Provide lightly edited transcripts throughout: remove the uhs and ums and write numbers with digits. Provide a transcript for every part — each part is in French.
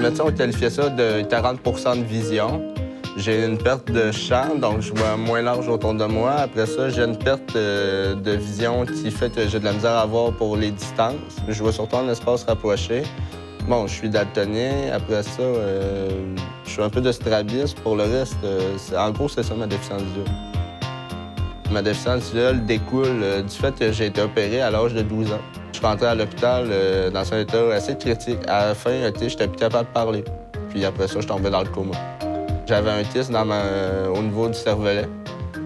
médecins ont qualifié ça de 40 de vision. J'ai une perte de champ, donc je vois moins large autour de moi. Après ça, j'ai une perte de vision qui fait que j'ai de la misère à voir pour les distances. Je vois surtout en espace rapproché. Bon, je suis daltonien. Après ça, je suis un peu de strabisme. Pour le reste, en gros, c'est ça ma déficience visuelle. Ma déficience visuelle découle du fait que j'ai été opéré à l'âge de 12 ans. Je suis rentré à l'hôpital dans un état assez critique. À la fin, j'étais plus capable de parler. Puis après ça, je tombais dans le coma. J'avais un kyste au niveau du cervelet.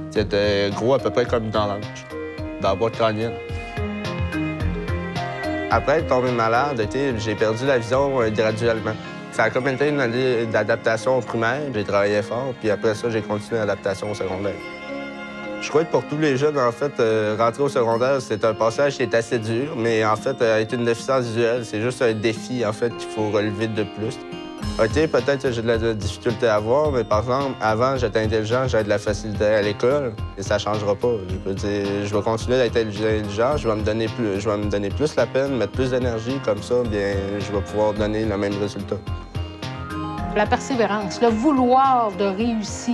C'était gros à peu près comme une orange, dans la boîte crânienne. Après être tombé malade, j'ai perdu la vision graduellement. Ça a comme été une année d'adaptation au primaire. J'ai travaillé fort, puis après ça, j'ai continué l'adaptation au secondaire. Je crois que pour tous les jeunes, en fait, rentrer au secondaire, c'est un passage qui est assez dur, mais en fait, avec une déficience visuelle, c'est juste un défi, en fait, qu'il faut relever de plus. OK, peut-être que j'ai de la difficulté à voir, mais par exemple, avant, j'étais intelligent, j'avais de la facilité à l'école, et ça changera pas. Je veux dire, je vais continuer d'être intelligent, je vais me donner plus la peine, mettre plus d'énergie, comme ça, bien, je vais pouvoir donner le même résultat. La persévérance, le vouloir de réussir,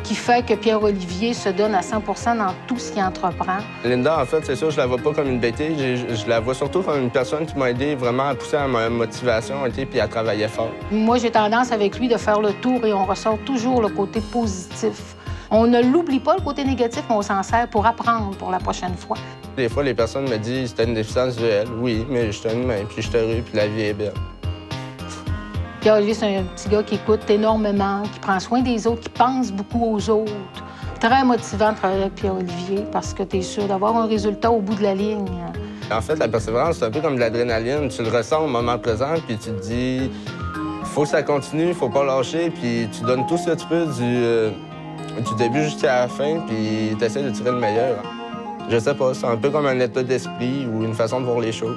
qui fait que Pierre-Olivier se donne à 100 dans tout ce qu'il entreprend. Linda, en fait, c'est sûr, je la vois pas comme une bêtise. Je la vois surtout comme une personne qui m'a aidé vraiment à pousser à ma motivation puis à travailler fort. Moi, j'ai tendance avec lui de faire le tour et on ressort toujours le côté positif. On ne l'oublie pas, le côté négatif, mais on s'en sert pour apprendre pour la prochaine fois. Des fois, les personnes me disent « T'as une déficience visuelle. » Oui, mais je suis un humain, puis je suis heureux, puis la vie est belle. Pierre-Olivier, c'est un petit gars qui écoute énormément, qui prend soin des autres, qui pense beaucoup aux autres. Très motivant de travailler avec Pierre-Olivier parce que tu es sûr d'avoir un résultat au bout de la ligne. En fait, la persévérance, c'est un peu comme de l'adrénaline. Tu le ressens au moment présent, puis tu te dis « Faut que ça continue, faut pas lâcher », puis tu donnes tout ce que tu peux du début jusqu'à la fin, puis tu essaies de tirer le meilleur. Je sais pas, c'est un peu comme un état d'esprit ou une façon de voir les choses.